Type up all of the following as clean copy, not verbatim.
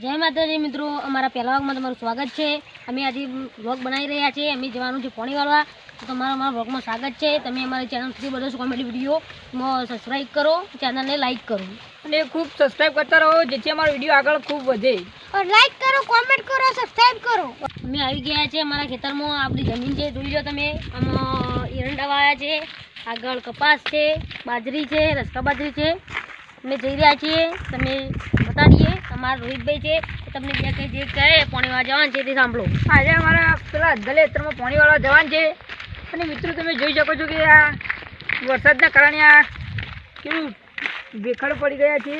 જય માતાજી મિત્રો, અમારા પહેલા વ્લોગમાં તમારું સ્વાગત છે। અમે આજે વ્લોગ બનાવી રહ્યા છીએ। અમે જવાનું છે પાણી વાળવા, તો તમારું અમારા વ્લોગમાં સ્વાગત છે। તમે અમારી ચેનલ સુધી બધો કોમેડી વિડીયોમાં સબસ્ક્રાઈબ કરો, ચેનલને લાઈક કરો અને ખૂબ સબસ્ક્રાઈબ કરતા રહો, જેથી અમારો વિડીયો આગળ ખૂબ વધે। લાઈક કરો, કોમેન્ટ કરો, સબસ્ક્રાઈબ કરો। અમે આવી ગયા છે અમારા ખેતરમાં। આપણી જમીન છે, જોઈ લો તમે। આમાં એરંડા વાયા છે, આગળ કપાસ છે, બાજરી છે, રસકા બાજરી છે। અમે જઈ રહ્યા છીએ, તમે બતાડીએ। અમારા રોહિતભાઈ છે, તમને બે કંઈ જે કહે પાણી વાળવા જવાનું છે તે સાંભળો। આજે અમારા પેલા અધલે ખેતરમાં પાણી વાળવા જવાનું છે। અને મિત્રો તમે જોઈ શકો છો કે આ વરસાદના કારણે આ કેવું ભેખડ પડી ગયા છે।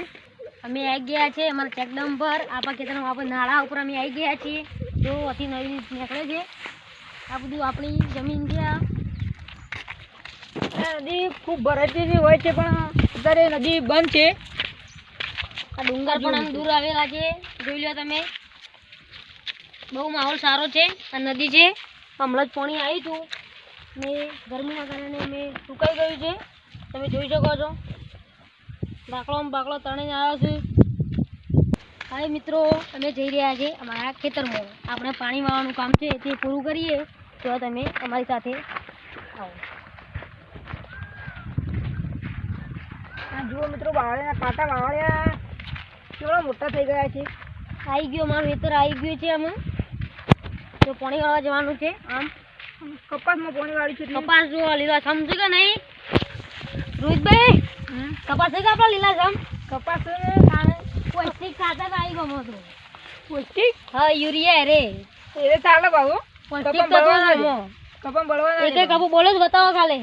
અમે આવી ગયા છે અમારા ચેકડેમ પર। આપણા ખેતરમાં આપણે નાળા ઉપર અમે આવી ગયા છીએ। જો અતિ નવી નીકળે છે, આ બધું આપણી જમીન છે। આ નદી ખૂબ ભરાતી હોય છે, પણ અત્યારે નદી બંધ છે। આ ડુંગર પણ આમ દૂર આવેલા છે, જોઈ લો તમે। બહુ માહોલ સારો છે। આ નદી છે, હમણાં જ પાણી આવ્યું હતું ને ગરમીના કારણે અમે સુકાઈ ગયું છે, તમે જોઈ શકો છો। બાકડો તણાઈને આવ્યો છે। હવે મિત્રો અમે જઈ રહ્યા છીએ અમારા ખેતરમાં। આપણે પાણી વાળવાનું કામ છે તે પૂરું કરીએ તો તમે અમારી સાથે આવો। આ જુઓ મિત્રો, વાવળિયાના કાંટા વાવળિયા કેવડા મોટા થઈ ગયા છે। આવી ગયો અમારું ખેતર, આવી ગયું છે આમાં। તો પાણી વાળવા જવાનું છે। આમ કપાસમાં પાણી વાળી છે। કપાસ જો લીલા સમ છે કે નહીં રોહિતભાઈ? કપાસ છે કે આપણા લીલા સમ? કપાસ પૌષ્ટિક ખાતર આવી ગયો તો પૌષ્ટિક? હા, યુરિયા રે એ ચાલે બાબુ, પૌષ્ટિક તો કપમ બળવાના એક કપો બોલો જ બતાવો ખાલે।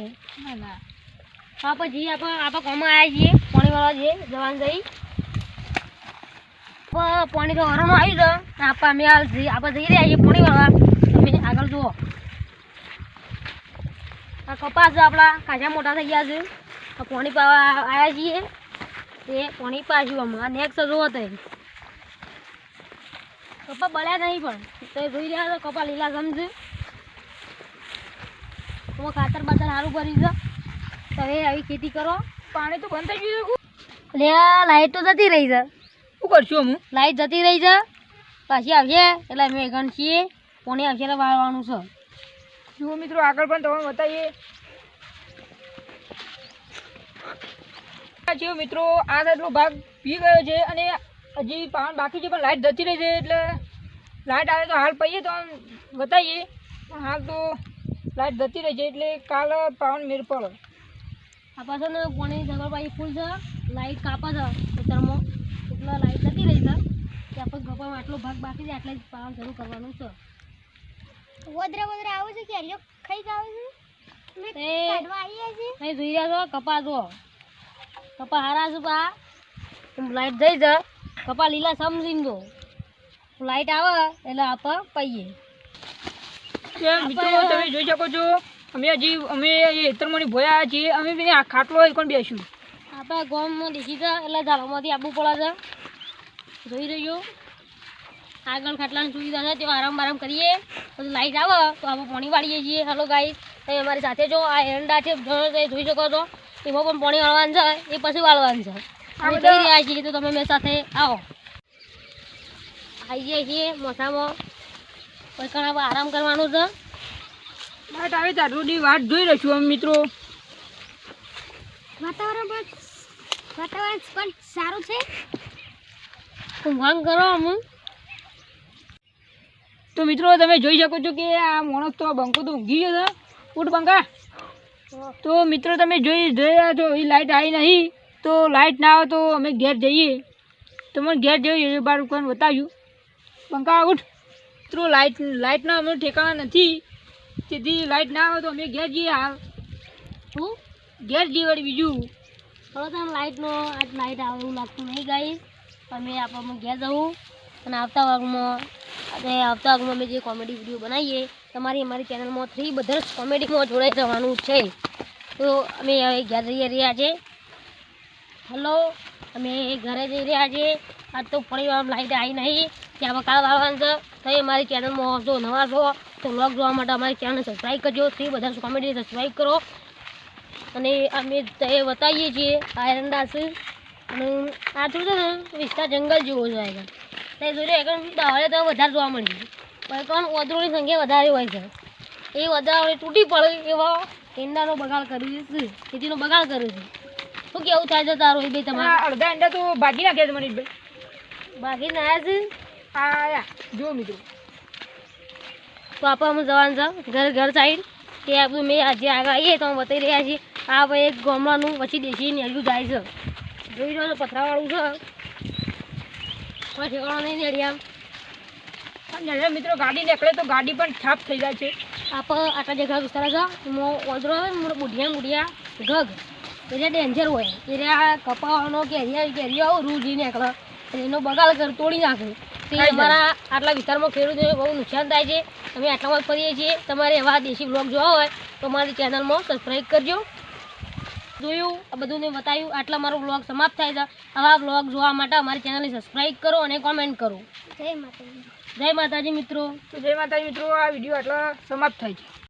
આપણે જઈએ, આપણે કોમાં આવ્યા છીએ પાણી વાળવા જઈએ, જવાનું જઈ પાણી તો હરણ આવ્યું છે। આપણે આપણે જઈ રહ્યા છીએ પાણી વાળવા। તમે આગળ જુઓ, આ કપાસ આપણા કાચા મોટા થઈ ગયા છે। પાણી પાવા આવ્યા છીએ, એ પાણી પાછું હમણાં નેક્સ્ટ જુઓ તો કપા બળ્યા નહીં, પણ તો જોઈ રહ્યા છો કપા લીલા ગમશે। એમાં ખાતર બાતર સારું ભરી છે, તમે આવી ખેતી કરો। પાણી તો બંધ થઈ ગયું છે। એટલે લાઈટ તો જતી રહી છે। શું કરશું અમે? લાઈટ જતી રહી છે, પાછી આવશે એટલે અમે ગણ છીએ પાણી આવશે એટલે વાળવાનું છે। જુઓ મિત્રો, આગળ પણ તમને બતાવીએ। મિત્રો આ સાઈડનો ભાગ પી ગયો છે અને હજી પાણી બાકી છે, પણ લાઈટ જતી રહી છે। એટલે લાઈટ આવે તો હાલ પહીએ તો બતાવીએ, પણ હાલ તો લાઈટ જતી રહી છે, એટલે કાલ પાવન મેળ પડે। આ પાછળ પાણી જગર પાછી ફૂલ છે, લાઈટ કાપે છે ખેતરમાં, એટલે લાઈટ જતી રહી છે। ત્યાં પણ ગપામાં આટલો ભાગ બાકી છે, એટલે જ પાવન શરૂ કરવાનું છે। વદરા આવું છે કે ખાઈ જાવ છે જોઈ રહ્યા છો કપા જો કપા હારા છે, પા લાઈટ જઈ છે, કપા લીલા સમજીને જો લાઈટ આવે એટલે આપણે પહીએ। મિત્રો તમે જોઈ શકો છો, અમે ખેતરમાં ભોયા છીએ। અમે બી આ ખાટલો પણ બેસ્યું। આપણે ગામમાં દેખી છે એટલે ઝાડોમાંથી આપવું પડે છે। જોઈ રહ્યો આગળ ખાટલાની સુવિધા છે, તેઓ આરામ કરીએ, પછી લાઈટ આવે તો આપણે પાણી વાળીએ છીએ। હેલો ગાઈસ, તમે અમારી સાથે જો આ એરંડા છે જોઈ શકો છો, એમાં પણ પાણી વાળવાનું છે, એ પછી વાળવાનું છે। અમે જઈ રહ્યા છીએ તો તમે મેં સાથે આવો। આવી ગયા છીએ મોસામાં, પછી ઘણા આરામ કરવાનું છે। લાઈટ આવે તારની વાટ જોઈ રહીશું અમે મિત્રો। વાતાવરણ પણ સારું છે। ઊંઘાણ કરો અમે। તો મિત્રો તમે જોઈ શકો છો કે આ માણસ તો બંકો તો ઊંઘી ગયો છે। ઉઠ બંકા। તો મિત્રો તમે જોઈ રહ્યા છો, એ લાઈટ આવી નહીં, તો લાઈટ ના આવે તો અમે ઘેર જઈએ। તમને ઘેર જઈએ બાર દુકાન બતાવ્યું। બંકા ઉઠ। મિત્રો લાઈટના અમે ઠેકાણા નથી, તેથી લાઈટ ના આવે તો અમે ઘેર જઈએ। હાલ શું ઘેર જઈએ વળી બીજું થોડો તમે લાઈટનો આજ લાઈટ આવે એવું લાગતું નહીં ગાઈસ। અમે આપણે ઘેર જવું અને આવતા વાગમાં અમે જે કોમેડી વિડીયો બનાવીએ તમારી અમારી ચેનલમાં બધા કોમેડીમાં જોડાઈ રહેવાનું છે। તો અમે હવે ઘેર જઈ રહ્યા છીએ। હેલો, અમે ઘરે જઈ રહ્યા છીએ। આજ તો ફરી વાર લાઈટ આવી નહીં, ત્યાં કાલ આવવાનું છે। તો અમારી ચેનલમાં જો નવા છો તો વ્લોગ જોવા માટે અમારી ચેનલને સબસ્ક્રાઈબ કરજો। બધા કોમેડી સબસ્ક્રાઈબ કરો। અને અમે તે બતાવીએ છીએ આ એરંડા છે, અને આ થોડું છે ને વિસ્તાર જંગલ જેવો છે। તે જોઈ લો એકદમ દાવાળે તો વધારે જોવા મળી પણ કોણ ઓદરોની સંખ્યા વધારે હોય છે એ વધારે તૂટી પડે એવા ઈંડાનો બગાડ કર્યું છે ખેતીનો બગાડ કર્યો છે શું કેવું થાય છે તારું એ બે તમારે અડધા અંડા તો ભાગી નાખ્યા છે મનીષભાઈ. બાકી ના છે આયા જો મિત્રો. તો આપણે અમે જવાનું છે ઘર સાઈડ તે આપણું મેં આજે આગળ આવીએ તો અમે બતાવી રહ્યા છીએ આ ભાઈ એક ગામડાનું પછી દેશી નેળિયું જાય છે જોઈ રહ્યો છો પથરાવાળું છે કોઈ ઠેકાણો નહીં નેળિયા મિત્રો ગાડી નીકળે તો ગાડી પણ છાપ થઈ જાય છે. આપણે આટલા જગ્યા વિસ્તાર છે એમાં ઓદરો બુઢિયા ઘગ એટલે ડેન્જર હોય એટલે આ કપાવાનો કેરીઓ આવું રૂ જઈને નીકળે એનો બગાડ કર તોડી નાખે તે અમારા આટલા વિસ્તારમાં ખેડૂતોને બહુ નુકસાન થાય છે અમે આટલામાં જ ફરીએ છીએ તમારે એવા દેશી બ્લોગ જોવા હોય તો મારી ચેનલમાં સબસ્ક્રાઈબ કરજો. જોયું આ બધું મેં બતાવ્યું આટલા મારો બ્લોગ સમાપ્ત થાય છે. આવા બ્લોગ જોવા માટે અમારી ચેનલને સબસ્ક્રાઈબ કરો અને કોમેન્ટ કરો. જય માતાજી. જય માતાજી મિત્રો. તો જય માતાજી મિત્રો, આ વિડીયો આટલા સમાપ્ત થાય છે.